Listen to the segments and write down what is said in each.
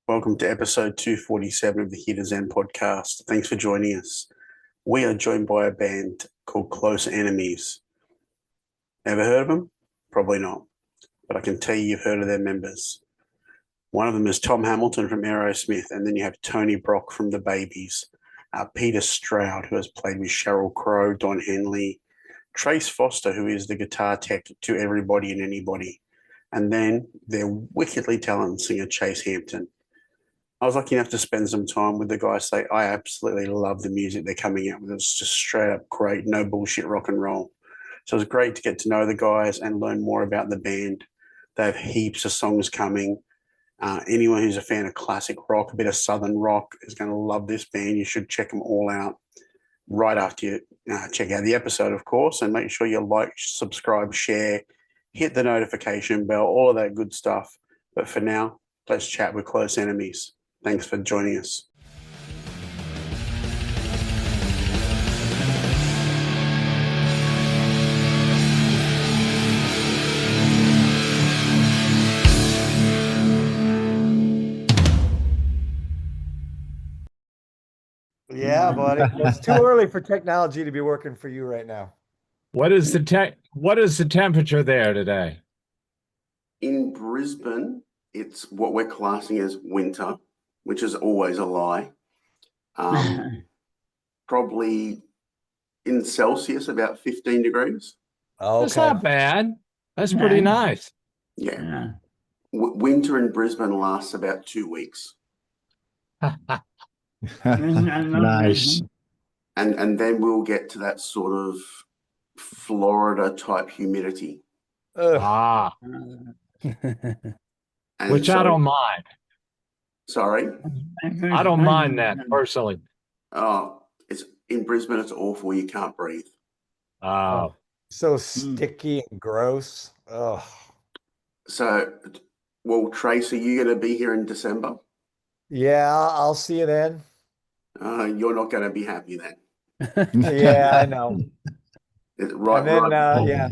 Welcome to episode 247 of the Here to Zen podcast. Thanks for joining us. We are joined by a band called Closeenemies. Ever heard of them? Probably not, but I can tell you've heard of their members. One of them is Tom Hamilton from Aerosmith, and then you have Tony Brock from The Babies, Peter Stroud, who has played with Sheryl Crow, Don Henley, Trace Foster, who is the guitar tech to everybody and anybody, and then their wickedly talented singer Chasen Hampton. I was lucky enough to spend some time with the guys. I absolutely love the music they're coming out with. It's just straight up great, no bullshit rock and roll. So it was great to get to know the guys and learn more about the band. They have heaps of songs coming. Anyone who's a fan of classic rock, a bit of southern rock, is going to love this band. You should check them all out right after you check out the episode, of course, and make sure you like, subscribe, share, hit the notification bell, all of that good stuff. But for now, let's chat with Closeenemies. Thanks for joining us. Yeah, buddy. It's too early for technology to be working for you right now. What is the temperature there today? In Brisbane, it's what we're classing as winter, which is always a lie. Probably in Celsius, about 15 degrees. Okay. That's not bad. That's pretty nice. Yeah. Winter in Brisbane lasts about 2 weeks. Nice. And then we'll get to that sort of Florida type humidity. Ah, And which I don't mind. Sorry? I don't mind that personally. Oh, it's in Brisbane, it's awful. You can't breathe. Oh, So sticky and gross. Oh, So, well, Trace, are you going to be here in December? yeah. I'll see you then. You're not going to be happy then. Yeah, I know. Right, And then, right. yeah.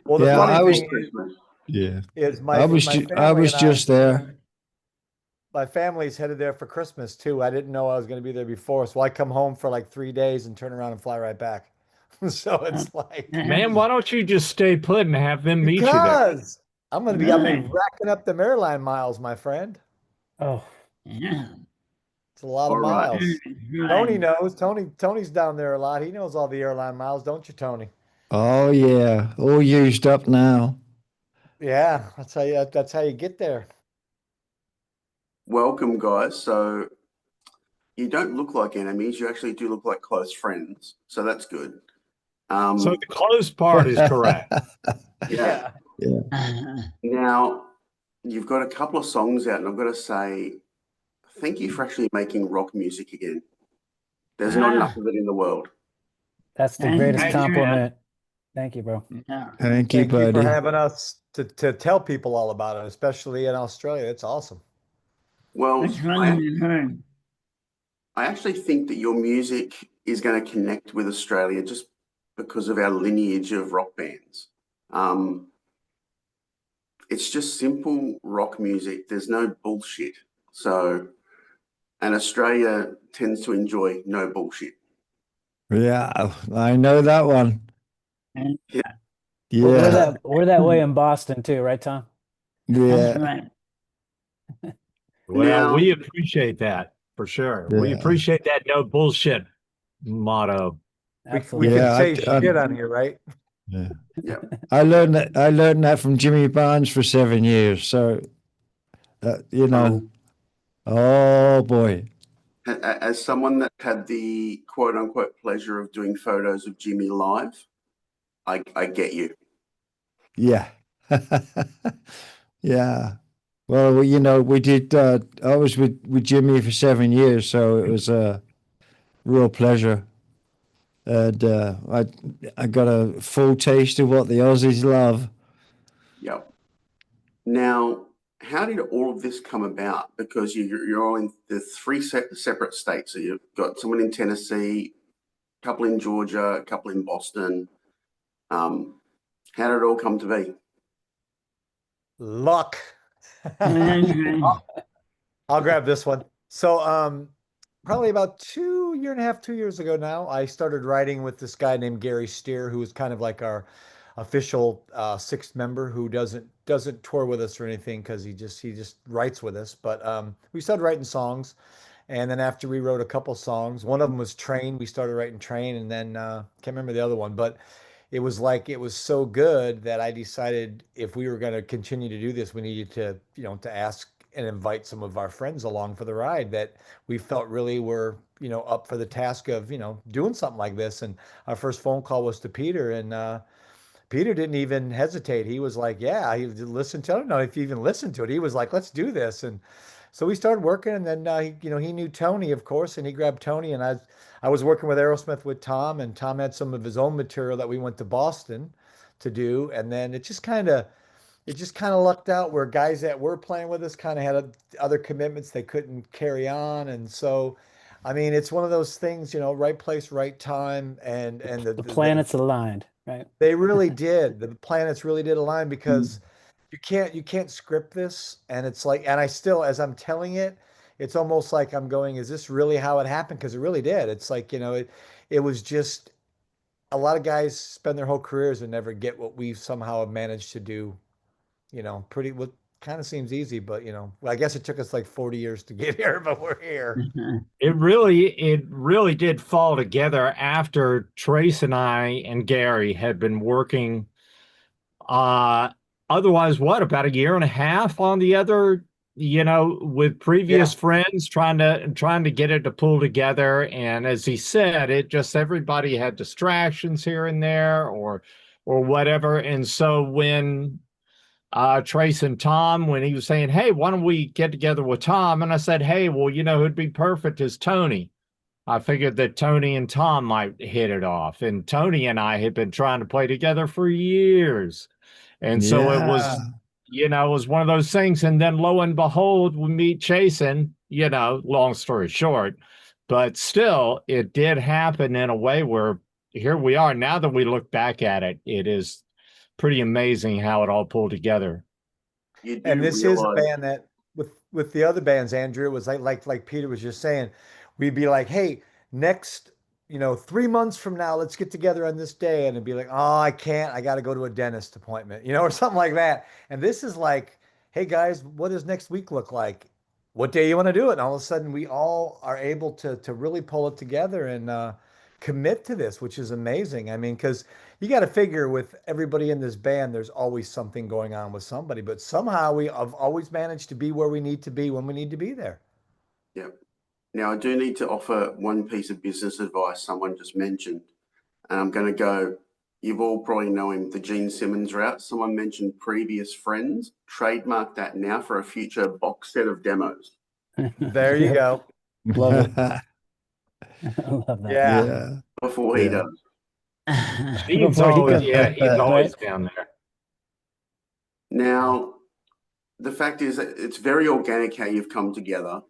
Well, the Yeah, funny I was- thing Yeah, is I was just there. My family's headed there for Christmas too. I didn't know I was going to be there before, so I come home for like 3 days and turn around and fly right back. So it's like, man, why don't you just stay put and have them meet you there? because I'm going to be racking up the airline miles, my friend. Oh, yeah. It's a lot of All right. miles. Tony knows. Tony's down there a lot. He knows all the airline miles, don't you, Tony? Oh yeah, all used up now. Yeah, that's how you get there. Welcome, guys. So, you don't look like enemies. You actually do look like close friends. So that's good. So the close part is correct. Yeah. Now, you've got a couple of songs out, and I've got to say, thank you for actually making rock music again. There's not enough of it in the world. That's the greatest compliment. Thank you, bro. Thank you, Thank you for buddy. having us to tell people all about it, especially in Australia. It's awesome. Well, I actually think that your music is going to connect with Australia just because of our lineage of rock bands. It's just simple rock music. There's no bullshit. So, and Australia tends to enjoy no bullshit. Yeah, I know that one. Yeah. Yeah, We're that way in Boston too, right, Tom? yeah. Well, Now- we appreciate that for sure. We Yeah. appreciate that no bullshit motto. We Absolutely. can Yeah, say I- shit on here, right? Yeah. Yeah. I learned that from Jimmy Barnes for 7 years. So, oh boy. As someone that had the quote unquote pleasure of doing photos of Jimmy live, I get you. Yeah. Yeah. Well, we did, I was with Jimmy for 7 years, so it was a real pleasure. And I got a full taste of what the Aussies love. Yep. Now, how did all of this come about? Because you're all in the three separate states. So you've got someone in Tennessee, a couple in Georgia, a couple in Boston. How did it all come to be? Luck. I'll grab this one. So, probably about 2.5 years, 2 years ago now, I started writing with this guy named Gary Steer, who is kind of like our official sixth member who doesn't tour with us or anything because he just writes with us. But we started writing songs, and then after we wrote a couple songs, one of them was Train. We started writing Train, and then can't remember the other one, but it was like it was so good that I decided if we were going to continue to do this, we needed to, to ask and invite some of our friends along for the ride that we felt really were, up for the task of, doing something like this. And our first phone call was to Peter, and Peter didn't even hesitate. He was like, "Yeah," he listened to it. I don't know if you even listened to it. He was like, "Let's do this." And so we started working, and then he knew Tony, of course, and he grabbed Tony, and I was working with Aerosmith with Tom, and Tom had some of his own material that we went to Boston to do, and then it just kind of lucked out where guys that were playing with us kind of had other commitments they couldn't carry on, and so. I mean, it's one of those things, right place, right time, and The planets aligned, right? they really did. The planets really did align Mm. because you can't script this, and it's like, and I still, as I'm telling it, it's almost like I'm going, is this really how it happened? Because it really did. It's like, it was just a lot of guys spend their whole careers and never get what we've somehow have managed to do, pretty what kind of seems easy, but well, I guess it took us like 40 years to get here, but we're here. It really did fall together after Trace and I and Gary had been working uh otherwise what about a year and a half on the other, with previous Yeah. friends trying to get it to pull together. And as he said, it just everybody had distractions here and there or whatever. And so when Trace and Tom, when he was saying, "Hey, why don't we get together with Tom?" And I said, "Hey, well, who'd be perfect is Tony." I figured that Tony and Tom might hit it off. And Tony and I had been trying to play together for years. And so it was, Yeah. it was one of those things. And then lo and behold, we meet Chasen, long story short. But still, it did happen in a way where here we are. Now that we look back at it, it is pretty amazing how it all pulled together. You And do this is a realize, band that with the other bands, Andrew, it was like Peter was just saying, we'd be like, hey, next, 3 months from now, let's get together on this day. And it'd be like, oh, I can't, I gotta go to a dentist appointment, or something like that. And this is like, hey guys, what does next week look like? What day you want to do it? And all of a sudden we all are able to really pull it together and commit to this, which is amazing. I mean, because you got to figure with everybody in this band, there's always something going on with somebody, but somehow we have always managed to be where we need to be when we need to be there. yeah. Now, I do need to offer one piece of business advice someone just mentioned, and I'm going to go. You've all probably know him, the Gene Simmons route. Someone mentioned previous friends. Trademark that now for a future box set of demos. There you go. Love it. I love that. Yeah. Yeah. Before he Yeah. does. He's Before he always, comes, yeah, he's always right? down there. Now, the fact is that it's very organic how you've come together,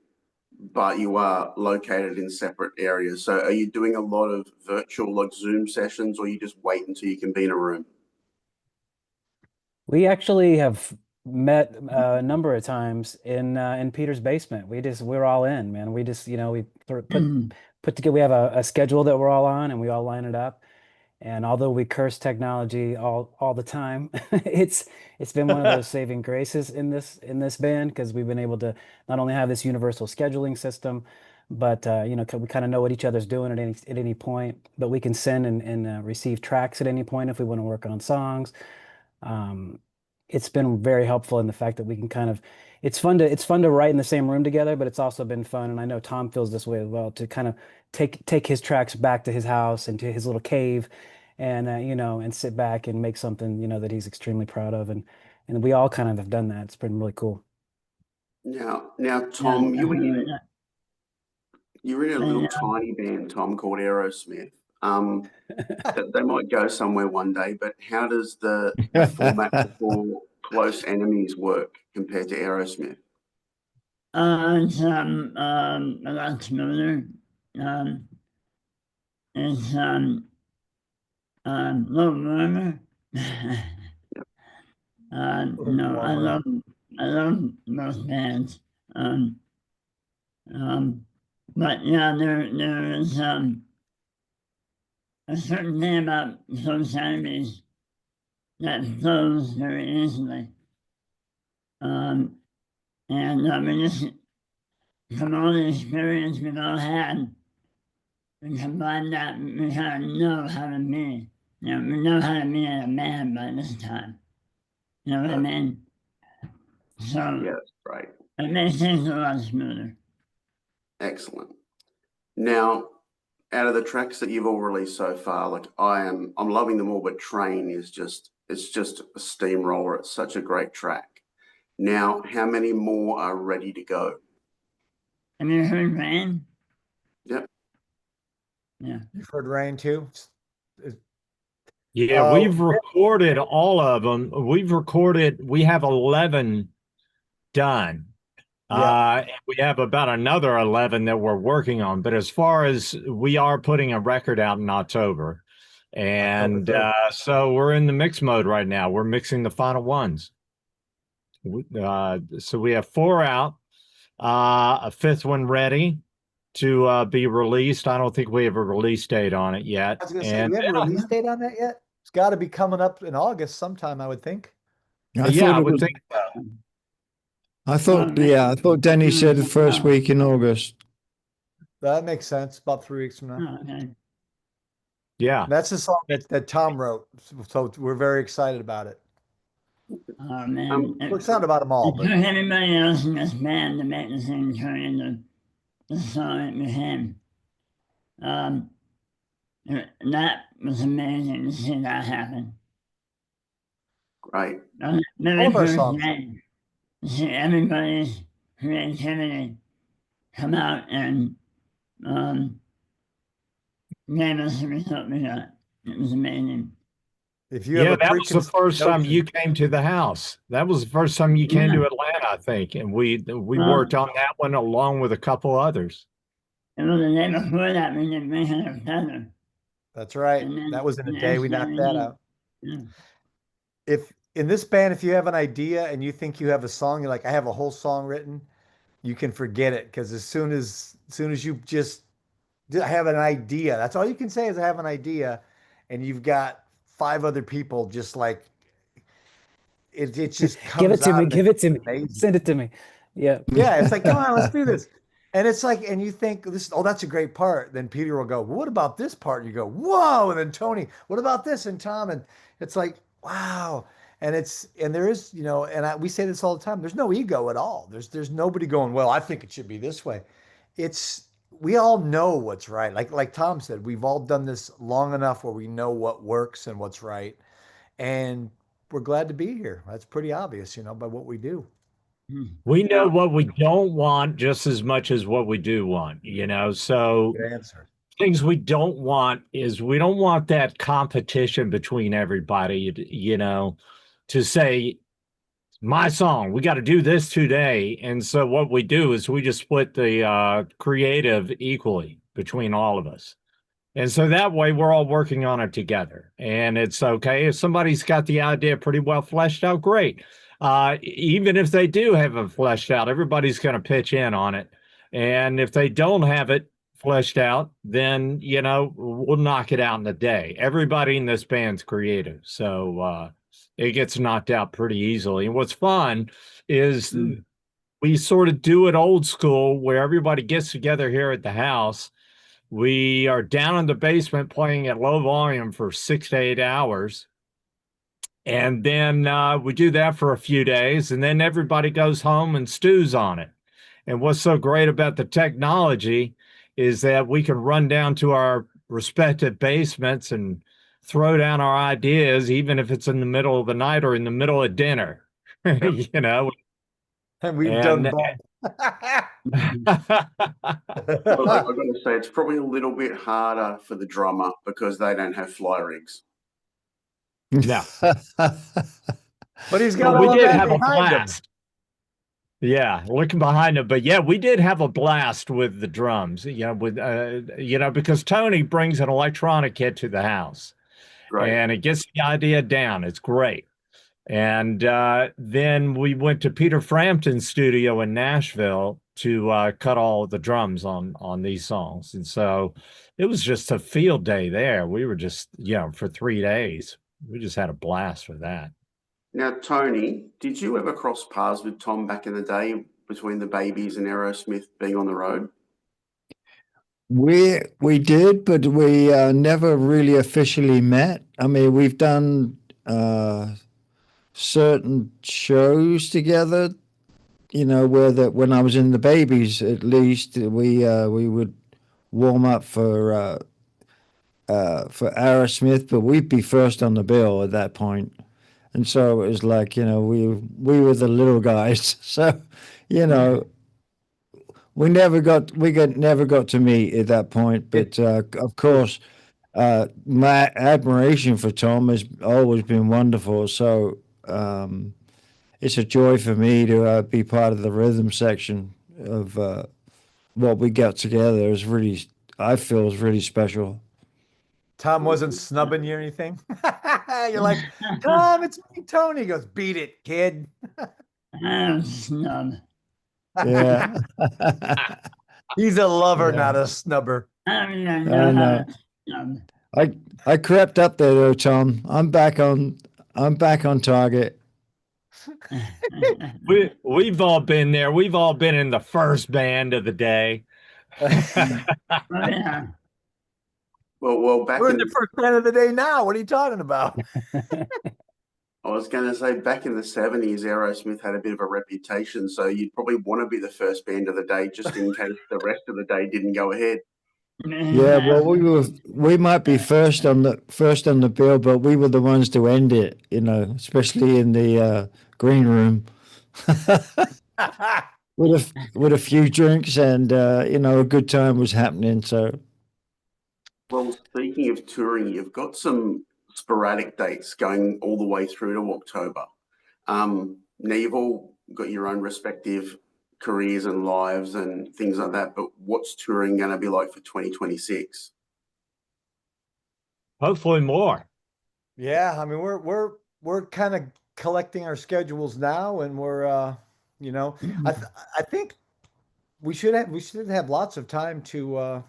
but you are located in separate areas. So are you doing a lot of virtual, like Zoom sessions, or you just wait until you can be in a room? We actually have met a number of times in Peter's basement. We're all in, man. We just, we put together. We have a schedule that we're all on, and we all line it up. And although we curse technology all the time, it's been one of those saving graces in this band because we've been able to not only have this universal scheduling system, but we kind of know what each other's doing at any point. But we can send and receive tracks at any point if we want to work on songs. Um, it's been very helpful in the fact that we can kind of it's fun to write in the same room together, but it's also been fun, and I know Tom feels this way as well, to kind of take his tracks back to his house and to his little cave and and sit back and make something that he's extremely proud of, and we all kind of have done that. It's been really cool. Now, Tom, you're in a little tiny band, Tom, called Aerosmith. They might go somewhere one day, but how does the format for Close Enemies work compared to Aerosmith? It's a lot smoother. It's a little warmer. No, I love both bands. But yeah, there is a certain thing about Closeenemies that flows very easily. And we just, from all the experience we've all had, we combine that, we kind of know how to be. We know how to be a man by this time. You know what I mean? So Yeah, that's great. it makes things a lot smoother. Excellent. Now, out of the tracks that you've all released so far, like I'm loving them all, but Train is just a steamroller. It's such a great track. Now, how many more are ready to go? Have you heard Rain? Yep. Yeah. You've heard Rain too? Yeah, Oh. we've recorded all of them. We have 11 done. Yeah. And we have about another 11 that we're working on. But as far as we are putting a record out in October. And so we're in the mix mode right now. We're mixing the final ones. So we have 4 out, a 5th one ready to be released. I don't think we have a release date on it yet. I was going to say, we have a release date on that yet? It's got to be coming up in August sometime, I would think. I would think so. I thought Denny said the first week in August. That makes sense. About 3 weeks from now. Okay. Yeah. That's a song that Tom wrote. So we're very excited about it. Oh, man. We're excited about them all. It took everybody else in this band to make the thing turn into the song it became. That was amazing to see that happen. Great. Very All of our first songs. day, to see everybody's creativity come out and gave us the result we got. It was amazing. If you have that was the first time you came to the house. That was the first time you came to Atlanta, I think. And we worked on that one along with a couple others. It was the day before that we did Mayhem of Feather. That's right. Then, That was in a day we knocked that out. Yeah. If in this band, if you have an idea and you think you have a song, you're like, I have a whole song written, you can forget it. Because as soon as you just have an idea, that's all you can say is I have an idea, and you've got 5 other people just like it just comes Give it to out me, and give it to me, amazing. send it to me. Yeah. Yeah, it's like, come on, let's do this. And it's like, and you think this, oh, that's a great part. Then Peter will go, well, what about this part? And you go, whoa. And then Tony, what about this? And Tom, and it's like, wow. And there is, we say this all the time. There's no ego at all. There's nobody going, well, I think it should be this way. We all know what's right. Like Tom said, we've all done this long enough where we know what works and what's right. And we're glad to be here. That's pretty obvious, by what we do. We know what we don't want just as much as what we do want, so Good answer. Things we don't want is we don't want that competition between everybody, to say, my song, we got to do this today. And so what we do is we just split the creative equally between all of us. And so that way we're all working on it together. And it's okay. If somebody's got the idea pretty well fleshed out, great. Even if they do have it fleshed out, everybody's going to pitch in on it. And if they don't have it fleshed out, then, we'll knock it out in a day. Everybody in this band's creative. So it gets knocked out pretty easily. And what's fun is we sort of do it old school where everybody gets together here at the house. We are down in the basement playing at low volume for 6 to 8 hours. And then we do that for a few days, and then everybody goes home and stews on it. And what's so great about the technology is that we can run down to our respective basements and throw down our ideas, even if it's in the middle of the night or in the middle of dinner, And we've done both. Well, I've got to say, it's probably a little bit harder for the drummer because they don't have fly rigs. No. But he's got we all did that have a behind him. blast. Yeah, looking behind him. But yeah, we did have a blast with the drums, because Tony brings an electronic kit to the house. Right. And it gets the idea down. It's great. And then we went to Peter Frampton's studio in Nashville to cut all the drums on these songs. And so it was just a field day there. We were just, for 3 days. We just had a blast for that. Now, Tony, did you ever cross paths with Tom back in the day between the Babies and Aerosmith being on the road? We did, but we never really officially met. I mean, we've done certain shows together, when I was in the Babies, at least we would warm up for Aerosmith, but we'd be first on the bill at that point. And so it was like, we were the little guys. So, we never got to meet at that point. But of course, my admiration for Tom has always been wonderful. So it's a joy for me to be part of the rhythm section of what we got together. I feel is really special. Tom wasn't snubbing you or anything? You're like, Tom, it's me, Tony. He goes, beat it, kid. I'm snub. Yeah. He's a lover, not a snubber. I don't know. I crept up there though, Tom. I'm back on target. We've all been there. We've all been in the first band of the day. Yeah. Well, back We're in the first band of the day now. What are you talking about? I was going to say back in the 70s, Aerosmith had a bit of a reputation, so you'd probably want to be the first band of the day just in case the rest of the day didn't go ahead. Yeah, well, we might be first on the bill, but we were the ones to end it, especially in the green room with a few drinks and a good time was happening. So, well, speaking of touring, you've got some sporadic dates going all the way through to October. Now you've all got your own respective careers and lives and things like that, but what's touring going to be like for 2026? Hopefully more. Yeah, I mean we're kind of collecting our schedules now, and we're I think we should have lots of time to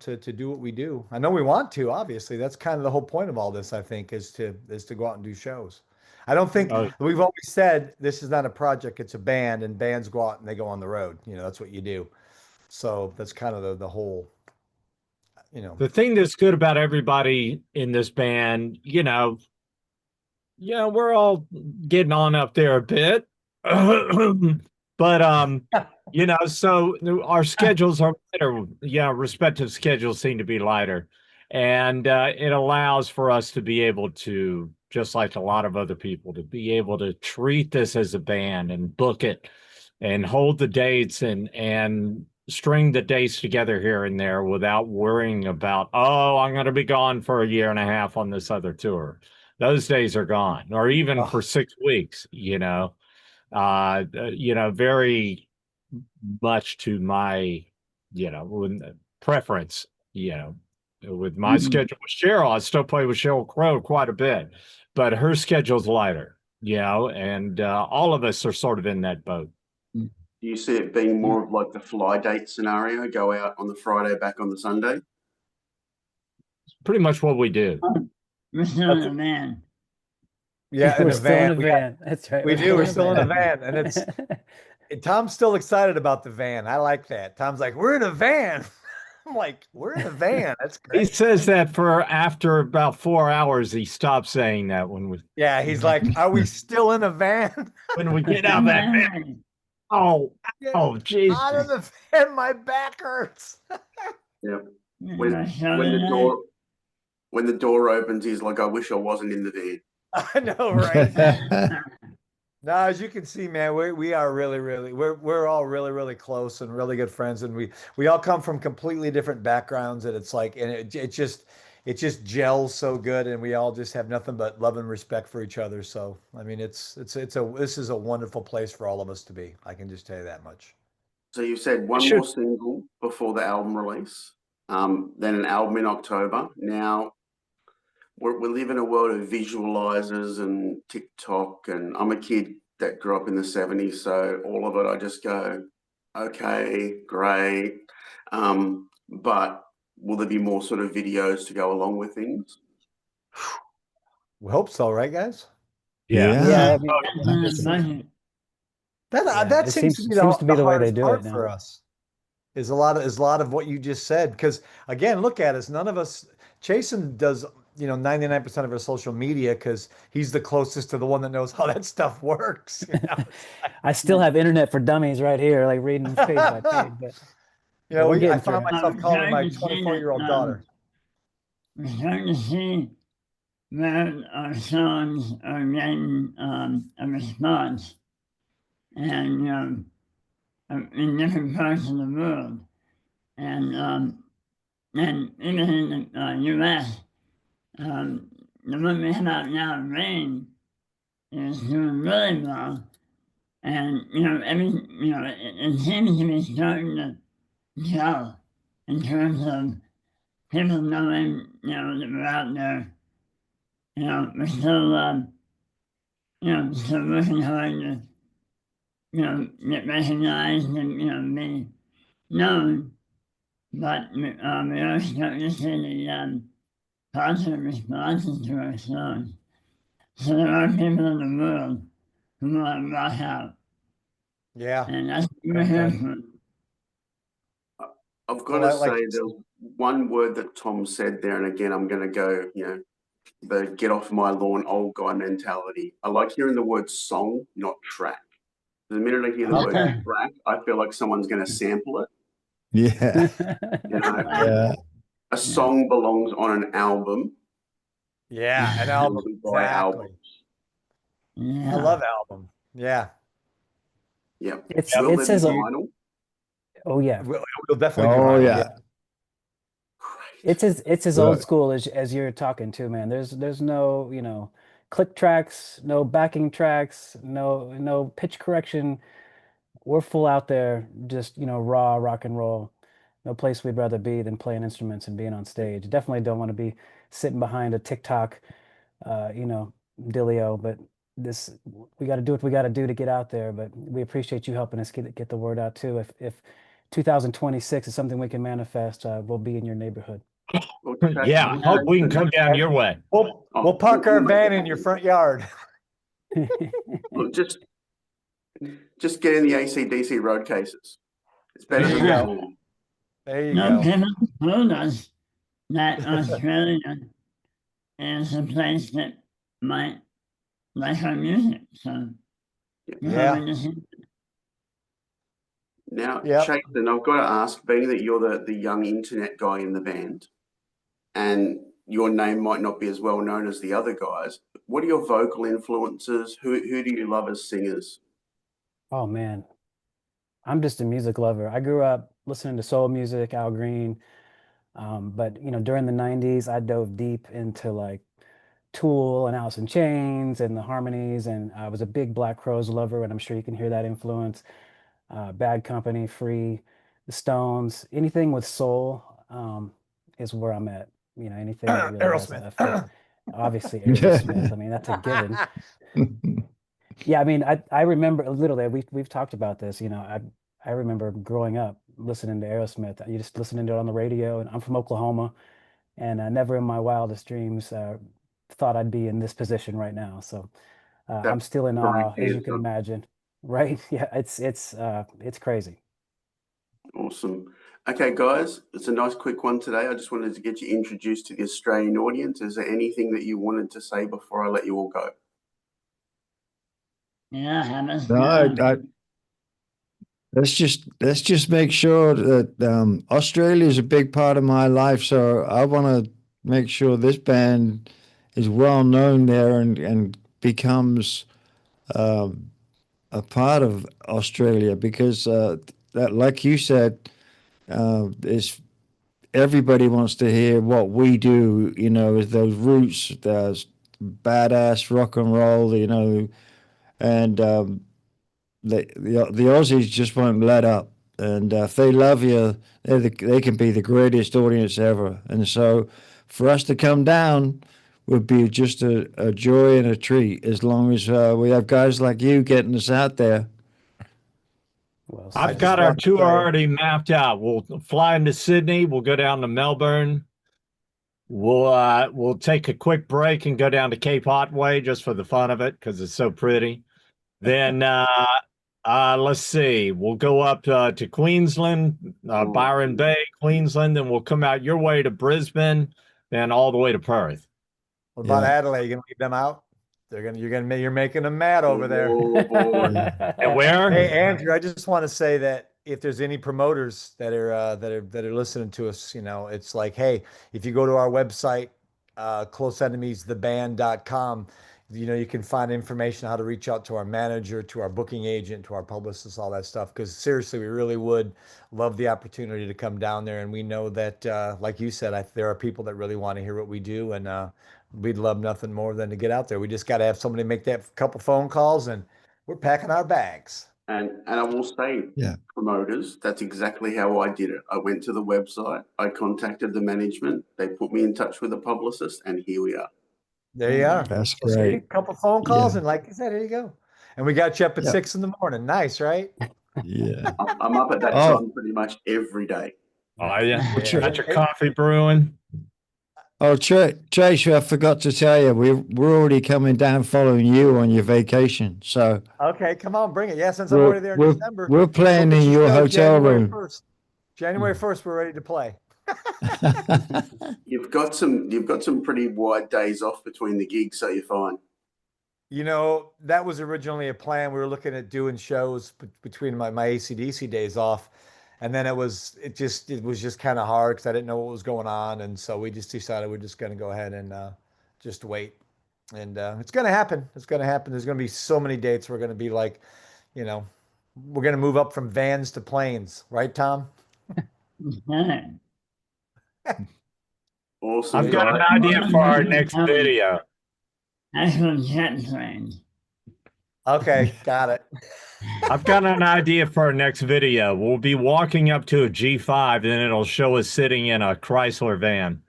to do what we do. I know we want to, obviously. That's kind of the whole point of all this, I think, is to go out and do shows. I don't think we've always said this is not a project, it's a band, and bands go out and they go on the road. That's what you do. So that's kind of the whole, The thing that's good about everybody in this band, we're all getting on up there a bit. But so our schedules are lighter. Yeah, respective schedules seem to be lighter. And it allows for us to be able to, just like a lot of other people, to be able to treat this as a band and book it and hold the dates and string the dates together here and there without worrying about, I'm going to be gone for a year and a half on this other tour. Those days are gone, or even for 6 weeks, very much to my, preference, with my schedule with Sheryl. I still play with Sheryl Crow quite a bit, but her schedule's lighter, and all of us are sort of in that boat. Do you see it being more of like the fly date scenario, go out on the Friday, back on the Sunday? It's pretty much what we do. We're still in a van. Yeah, we're still in a van. That's right. We do. We're still in a van, and Tom's still excited about the van. I like that. Tom's like, we're in a van. I'm like, we're in a van. That's great. He says that for after about 4 hours, he stops saying that when we. Yeah, he's like, are we still in a van? When we get out of that van. Oh, jeez. Out of the van, my back hurts. Yep. When the door opens, he's like, I wish I wasn't in the van. I know, right? No, as you can see, man, we are really, we're all really close and really good friends, and we all come from completely different backgrounds, and it's like, and it just gels so good, and we all just have nothing but love and respect for each other. So, I mean, this is a wonderful place for all of us to be. I can just tell you that much. So you said one more single before the album release, then an album in October. Now, we live in a world of visualizers and TikTok, and I'm a kid that grew up in the 70s, so all of it, I just go, Okay, great. But will there be more sort of videos to go along with things? We hope so, right, guys? Yeah, I mean, That's in the budget. That it seems seems to be seems to be the way they hardest do part it for now. us. Is a lot of what you just said. Because again, look at us. None of us. Chasen does 99% of our social media because he's the closest to the one that knows how that stuff works. I still have internet for dummies right here, like reading page by page, but we're I getting found through it. myself I'm calling my starting to see 24-year-old that, daughter. we're starting to see where our songs are getting a response, and in different parts of the world, and even in the U.S. The one we have out now, Rain, is doing really well, and it seems to be starting to gel in terms of people knowing that we're out there. We're still still working hard to get recognized and be known, but we are starting to see the positive responses to our songs. So there are people in the world who want to rock out, Yeah. and that's what we're here for. I've got Well, to say, there's one word that Tom said there, and again, I'm going to go, the get off my lawn old guy mentality. I like hearing the word song, not track. The minute I hear the word Okay. track, I feel like someone's going to sample it. Yeah. A song belongs on an album. Yeah, an album. We buy Exactly. albums. Yeah. I love album. Yeah. Yep. It's Will it there says be vinyl? oh yeah, We'll definitely do Oh vinyl. yeah. it's as Right. old school as you're talking to, man. There's no click tracks, no backing tracks, no pitch correction. We're full out there, just raw rock and roll. No place we'd rather be than playing instruments and being on stage. Definitely don't want to be sitting behind a TikTok, dealio. But this, we got to do what we got to do to get out there. But we appreciate you helping us get the word out too. If 2026 is something we can manifest, we'll be in your neighborhood. Well, Yeah, Chasen, hope we can come down your way. We'll park our van in your front yard. Look, just get in the ACDC road cases. It's better There than you that. go. There you No, go. people told us that Australia is a place that might like our music, so we're Yeah. hoping to see. Now, Yep. Chasen, I've got to ask, being that you're the young internet guy in the band, and your name might not be as well known as the other guys, what are your vocal influences? Who do you love as singers? Oh man, I'm just a music lover. I grew up listening to soul music, Al Green. But during the 90s, I dove deep into like Tool and Alice in Chains and the harmonies, and I was a big Black Crowes lover, and I'm sure you can hear that influence. Bad Company, Free, the Stones, anything with soul is where I'm at. Anything that really has a feel. Aerosmith. Obviously, Aerosmith. I mean, that's a given. Yeah, I mean, I remember literally we've talked about this. I remember growing up listening to Aerosmith. You just listening to it on the radio, and I'm from Oklahoma, and never in my wildest dreams thought I'd be in this position right now. So I'm still in awe, as you can imagine. Right? Yeah, it's crazy. Awesome. Okay, guys, it's a nice quick one today. I just wanted to get you introduced to the Australian audience. Is there anything that you wanted to say before I let you all go? Yeah, have us No, let's just make sure that Australia is a big part of my life. So I want to make sure this band is well known there and becomes a part of Australia because that, like you said, is everybody wants to hear what we do. Is those roots, those badass rock and roll. And the Aussies just won't let up. And if they love you, they can be the greatest audience ever. And so for us to come down would be just a joy and a treat as long as we have guys like you getting us out there. Well, I've just got our want to tour say- already mapped out. We'll fly into Sydney. We'll go down to Melbourne. We'll take a quick break and go down to Cape Otway just for the fun of it because it's so pretty. Then let's see. We'll go up to Queensland, Byron Bay, Queensland, then we'll come out your way to Brisbane, then all the way to Perth. What about Yeah. Adelaide? You gonna leave them out? You're making them mad over there. Oh, boy. And where? Hey, Andrew, I just want to say that if there's any promoters that are listening to us, it's like, hey, if you go to our website, closeenemiestheband.com, you can find information how to reach out to our manager, to our booking agent, to our publicist, all that stuff. Because seriously, we really would love the opportunity to come down there. And we know that, like you said, there are people that really want to hear what we do, and we'd love nothing more than to get out there. We just got to have somebody make that couple phone calls, and we're packing our bags. And I will say, Yeah. promoters, that's exactly how I did it. I went to the website, I contacted the management, they put me in touch with a publicist, and here we are. There you are. That's So see, great. a couple phone calls, Yeah. and like you said, there you go. And we got you up at Yeah. 6 a.m. Nice, right? Yeah. I'm up at that Oh. time pretty much every day. Oh, yeah. Yeah. Got your coffee brewing. Oh, Trace, I forgot to tell you, we're already coming down following you on your vacation. So Okay, come on, bring it. Yeah, since I'm we're, already there in we're, December. we're playing Book us in your show hotel January room. 1st. January 1st, we're ready to play. You've got some pretty wide days off between the gigs, so you're fine. That was originally a plan. We were looking at doing shows between my ACDC days off. And then it was just kind of hard because I didn't know what was going on. And so we just decided we're just going to go ahead and just wait. And it's going to happen. It's going to happen. There's going to be so many dates. We're going to be like, we're going to move up from vans to planes. Right, Tom? Awesome. I've got an guys. idea for our next video. Actual jet plane. Okay, got it. I've got an idea for our next video. We'll be walking up to a G5 and it'll show us sitting in a Chrysler van.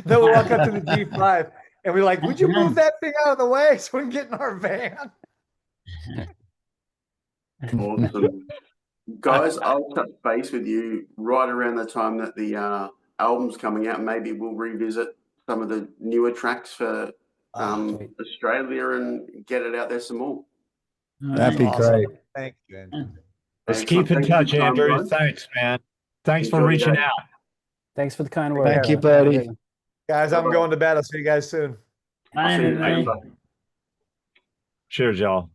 Then we walk up to the G5 and we're like, would you move that thing out of the way so we can get in our van? Awesome. Guys, I'll touch base with you right around the time that the album's coming out. Maybe we'll revisit some of the newer tracks for Australia and get it out there some more. That'd be Awesome. great. Thank you, Andrew. Let's keep in Thanks for touch, your time, Andrew. guys. Thanks, man. Thanks for Enjoy reaching your day. out. Thanks for the kind words. Thank you, Have a buddy. good one. Guys, I'm Bye-bye. going to bed. I'll see you guys soon. Bye, See you later. everybody. Bye. Cheers, y'all.